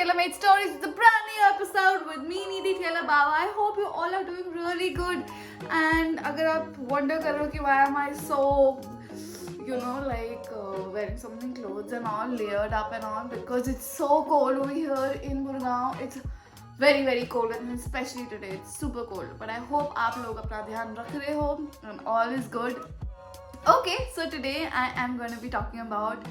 Taylor Made Stories. It's a brand new episode with me, Nidhi Taylor Baba. I hope you all are doing really good. And अगर आप wonder कर रहे हो कि why am I so, wearing so many clothes and all layered up and all, because it's so cold over here in Gurgaon. It's very very cold, and especially today it's super cold. But I hope आप लोग अपना ध्यान रख रहे हो and all is good. Okay, so today I am going to be talking about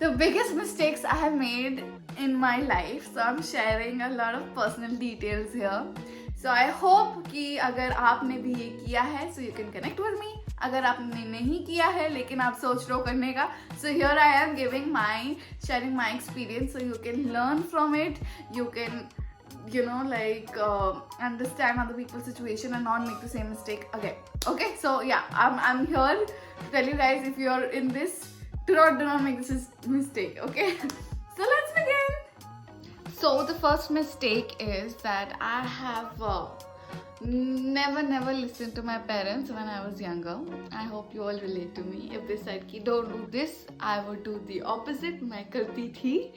the biggest mistakes I have made in my life. So I'm sharing a lot of personal details here. So I hope कि अगर आपने भी ये किया है, so you can connect with me. अगर आपने नहीं किया है लेकिन आप सोच रहे हो करने का, so here I am sharing my experience, so you can learn from it. You can understand other people's situation and not make the same mistake again. Okay, so yeah, I'm here to tell you guys, if you're in this, do not make this mistake. Okay, so let's begin. So the first mistake is that I have never listened to my parents when I was younger. I hope you all relate to me. If they said ki don't do this, I would do the opposite. मैं करती थी,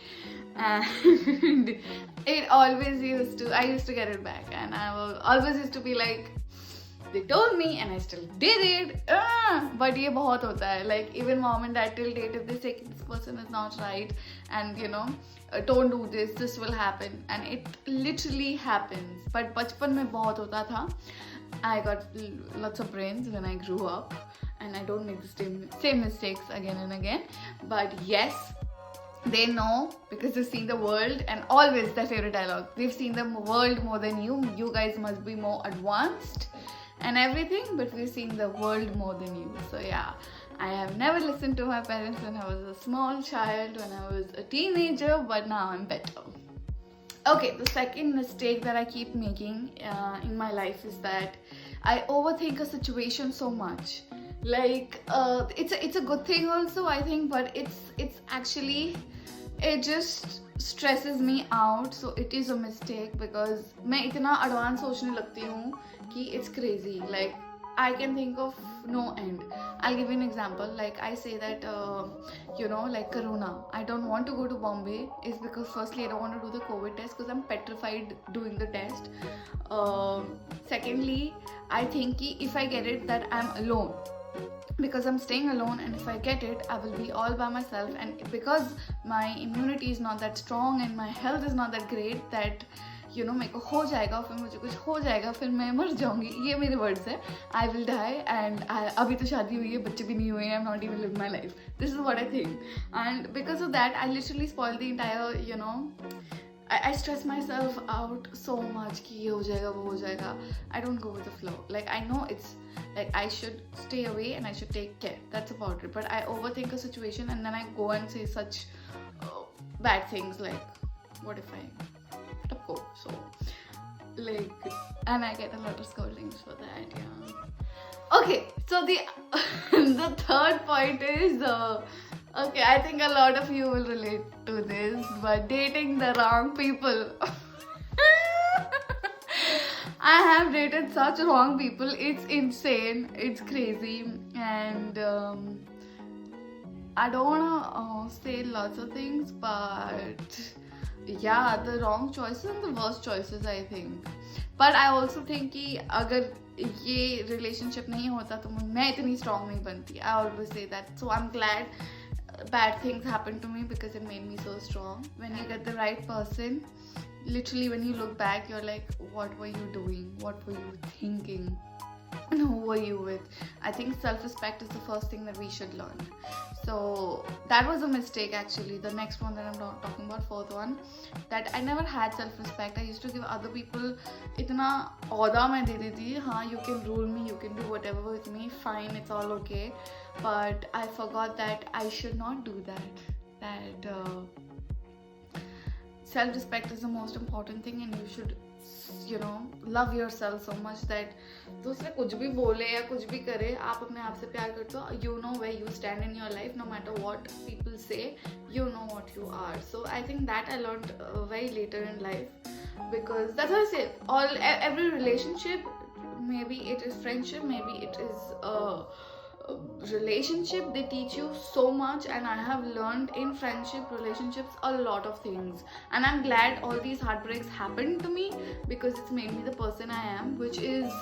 and it always I used to get it back, and I always used to be like, they told me and I still did it. But ये बहुत होता है. Like even mom and dad till date, if they say this person is not right and don't do this will happen, and it literally happens. But बचपन में बहुत होता था. I got lots of brains when I grew up, and I don't make the same mistakes again and again. But yes, they know because they've seen the world, and always their favorite dialogue, they've seen the world more than you. You guys must be more advanced and everything, but we've seen the world more than you. So yeah, I have never listened to my parents when I was a small child, when I was a teenager, but now I'm better. Okay, the second mistake that I keep making in my life is that I overthink a situation so much. Like it's a good thing also, I think, but it's actually, it just stresses me out. So it is a mistake because मैं इतना advanced सोचने लगती हूँ कि it's crazy. Like I can think of no end. I'll give you an example. Like I say that like Corona, I don't want to go to Bombay is because firstly I don't want to do the COVID test because I'm petrified doing the test. Secondly, I think if I get it, that I'm alone, because I'm staying alone, and if I get it, I will be all by myself, and because my immunity is not that strong and my health is not that great, that मेरे को हो जाएगा, फिर मुझे कुछ हो जाएगा, फिर मैं मर जाऊंगी. ये मेरे वर्ड्स है. I will die, and अभी तो शादी हुई है, बच्चे भी नहीं हुए हैं, I'm not even living my life. This is what I think, and because of that I literally spoil the entire I stress myself out so much कि ये हो जाएगा, वो हो जाएगा. I don't go with the flow. Like I know it's like I should stay away and I should take care. That's about it. But I overthink a situation, and then I go and say such bad things like, what if I go? So like, and I get a lot of scoldings for that. Yeah. Okay. So the the third point is. Okay, I think a lot of you will relate to this, but dating the wrong people. I have dated such wrong people. It's insane. It's crazy. And I don't want to say lots of things, but yeah, the wrong choices and the worst choices, I think. But I also think कि अगर ये relationship नहीं होता तो मैं इतनी strong नहीं बनती. I always say that. So I'm glad bad things happened to me because it made me so strong. When you get the right person, literally when you look back, you're like, what were you doing? What were you thinking? And who were you with? I think self-respect is the first thing that we should learn. So that was a mistake actually. The next one that I'm not talking about, fourth one, that I never had self-respect. I used to give other people इतना औदा मैं दे देती, हाँ, you can rule me, you can do whatever with me, fine, it's all okay. But I forgot that I should not do that. That self-respect is the most important thing, and you should love yourself so much that दूसरे कुछ भी बोले या कुछ भी करे, आप अपने आप से प्यार करते हो. You know where you stand in your life, no matter what people say, you know what you are. So I think that I learned very later in life, because that's what I say. Every relationship, maybe it is friendship, maybe it is relationship, they teach you so much, and I have learned in friendship, relationships, a lot of things, and I'm glad all these heartbreaks happened to me because it's made me the person I am, which is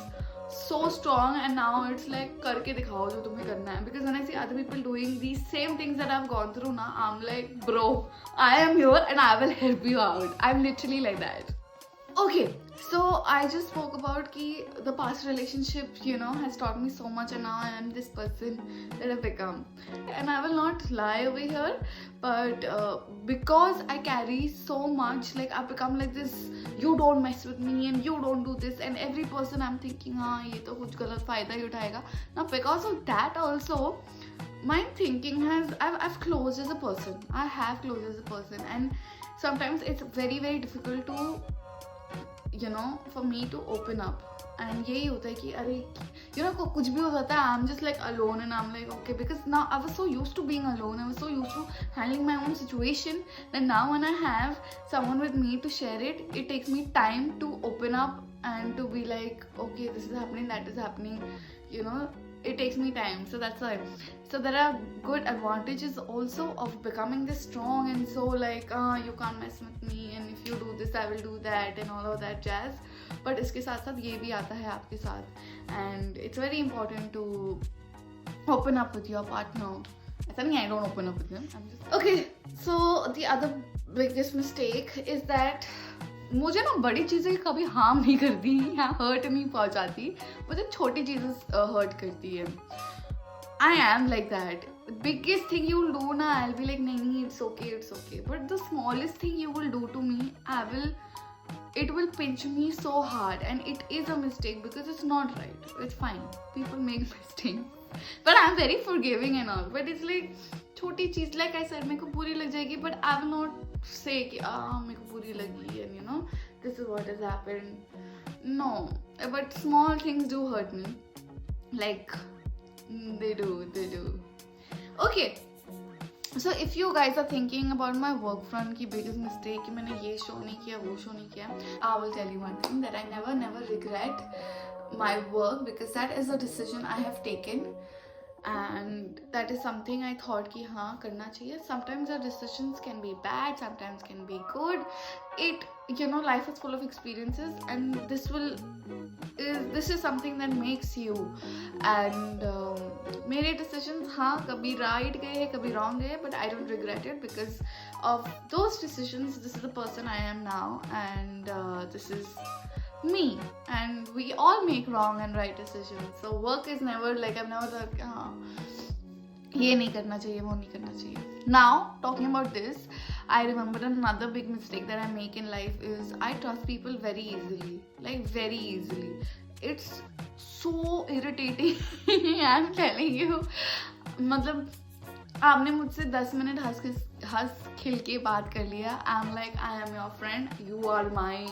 so strong. And now it's like करके दिखाओ जो तुम्हें करना है, because when I see other people doing these same things that I've gone through now, I'm like, bro, I am here and I will help you out. I'm literally like that. Okay, so I just spoke about ki the past relationship, you know, has taught me so much, and now I am this person that I've become. And I will not lie over here, but because I carry so much, like I've become like this, you don't mess with me and you don't do this, and every person I'm thinking, हाँ ये तो कुछ गलत फायदा ही उठाएगा. Now because of that also, my thinking has, I've closed as a person. I have closed as a person, and sometimes it's very very difficult to, you know, for me to open up. And यही होता है कि अरे you know कुछ भी हो जाता है, I'm just like alone and I'm like okay, because now I was so used to being alone, I was so used to handling my own situation, that now when I have someone with me to share it, it takes me time to open up and to be like okay, this is happening, that is happening, you know, it takes me time. So that's why. So there are good advantages also of becoming this strong and so like you can't mess with me, and if you do this I will do that and all of that jazz. But इसके साथ साथ ये भी आता है आपके साथ, and it's very important to open up with your partner. ऐसा नहीं, I don't open up with them, I'm just okay. So the other biggest mistake is that मुझे ना बड़ी चीज़ें कभी हार्म नहीं करती या हर्ट नहीं पहुंचाती, मुझे छोटी चीज़ें हर्ट करती है. I am like that. Biggest thing you will do ना, I'll be like नहीं, it's okay. But the smallest thing you will do to me, it will pinch me so hard, and it is a mistake because it's not right. It's fine. People make mistakes, but I'm very forgiving and all. But it's like छोटी चीज़, like I said, मेरे को बुरी लग जाएगी, but I will not say कि मेरे को बुरी लगी and you know this is what has happened. No, but small things do hurt me. Like they do. Okay. So if you guys are thinking about my work front की biggest mistake कि मैंने ये show नहीं किया, वो show नहीं किया, I will tell you one thing, that I never regret my work, because that is a decision I have taken, and that is something I thought कि हाँ करना चाहिए. Sometimes our decisions can be bad, sometimes can be good. It, you know, life is full of experiences, and this is something that makes you. And मेरे decisions हाँ कभी right गए, कभी wrong गए, but I don't regret it because of those decisions. This is the person I am now, and this is me, and we all make wrong and right decisions. So work is never like, I've never like ये नहीं करना चाहिए, वो नहीं करना चाहिए. Now talking about this, I remember another big mistake that I make in life is I trust people very easily, like very easily. It's so irritating. I'm telling you. मतलब आपने मुझसे 10 मिनट हंस खिल के बात कर लिया. I'm like, I am your friend, you are my,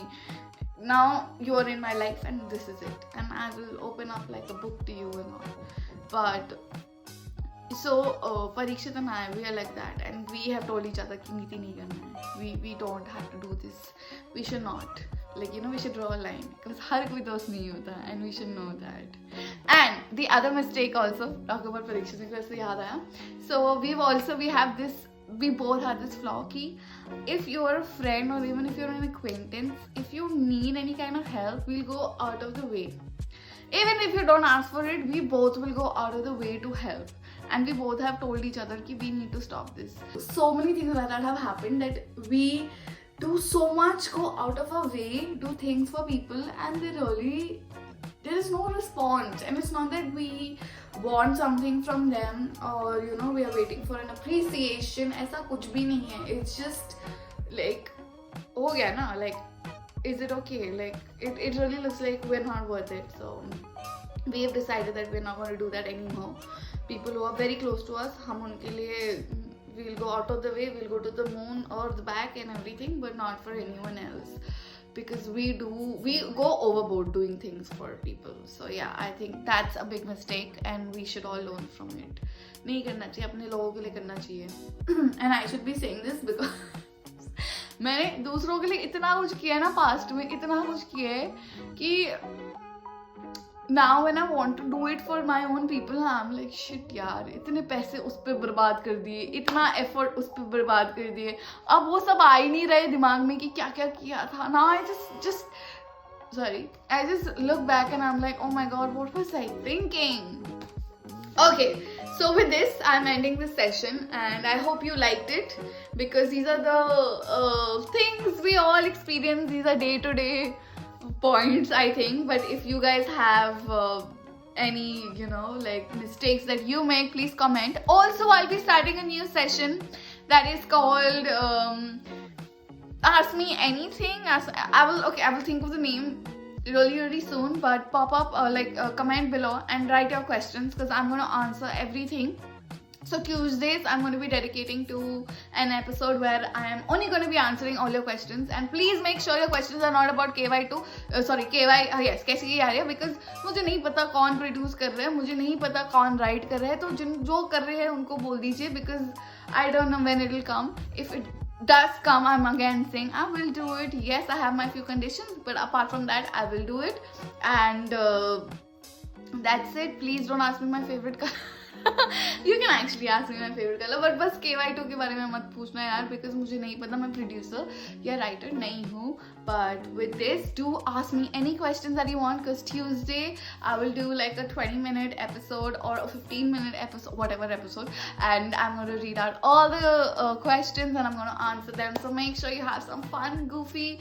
now you are in my life, and this is it, and I will open up like a book to you and all. But so Parikshit and I, we are like that, and we have told each other कि नीति नहीं करना है. We don't have to do this. We should not. Like, you know, we should draw a line, because हर कोई दोस्त नहीं होता, and we should know that. And the other mistake also, talk about Parikshit, मेरे को ऐसे याद आया. So we both have this flaw कि if you're a friend or even if you're an acquaintance, if you need any kind of help, we'll go out of the way. Even if you don't ask for it, we both will go out of the way to help. And we both have told each other that we need to stop this. So many things like that have happened, that we do so much, go out of our way, do things for people, and there is no response. And it's not that we want something from them, or you know, we are waiting for an appreciation. ऐसा कुछ भी नहीं है. It's just like, हो गया ना, like, is it okay? Like, it really looks like we're not worth it. So we have decided that we're not going to do that anymore. People who are very close to us, हम उनके लिए we'll go out of the way, we'll go to the moon or the back and everything, but not for anyone else, because we go overboard doing things for people. So yeah, I think that's a big mistake, and we should all learn from it. नहीं करना चाहिए, अपने लोगों के लिए करना चाहिए. And I should be saying this because मैंने दूसरों के लिए इतना कुछ किया है ना, पास्ट में इतना कुछ किया है कि now when I want to do it for my own people, I'm like shit यार, इतने पैसे उस पर बर्बाद कर दिए, इतना एफर्ट उस पर बर्बाद कर दिए, अब वो सब आ ही नहीं रहे दिमाग में कि क्या क्या किया था. Now I just look back and I'm like, oh my god, what was I thinking? Okay, so with this I'm ending this session and I hope you liked it, because these are the things we all experience. These are day-to-day points, I think. But if you guys have any like mistakes that you make, please comment. Also, I'll be starting a new session that is called Ask Me Anything. I will think of the name really soon, but pop up comment below and write your questions, because I'm going to answer everything. So Tuesdays I'm going to be dedicating to an episode where I am only going to be answering all your questions. And please make sure your questions are not about KY2 yes कैसी की आ रही है, because मुझे नहीं पता कौन produce कर रहा है, मुझे नहीं पता कौन राइट कर रहा है, तो जो कर रहे हैं उनको बोल दीजिए, because I don't know when it will come. If it does come, I'm again saying I will do it. Yes, I have my few conditions, but apart from that I will do it. And that's it. Please don't ask me my favorite color. You can actually ask me my favorite color, but बस KY2 के बारे में मत पूछना यार, because मुझे नहीं पता, मैं प्रोड्यूसर या राइटर नहीं हूँ. But with this, do ask me any questions that you want, because Tuesday I will do like a 20-minute episode or a 15-minute episode, whatever episode, and I'm going to read out all the questions and I'm going to answer them. So make sure you have some fun, goofy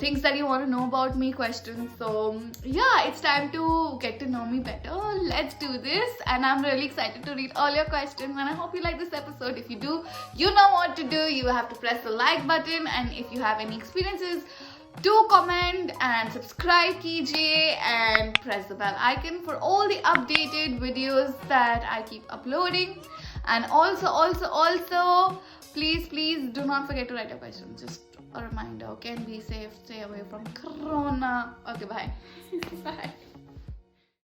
things that you want to know about me questions. So yeah, it's time to get to know me better. Let's do this, and I'm really excited to read all your questions, and I hope you like this episode. If you do, you know what to do. You have to press the like button, and if you have any experiences, do comment and subscribe kijiye and press the bell icon for all the updated videos that I keep uploading. And also please do not forget to write your questions. Just a reminder, okay? And be safe, stay away from corona. Okay, bye. Bye.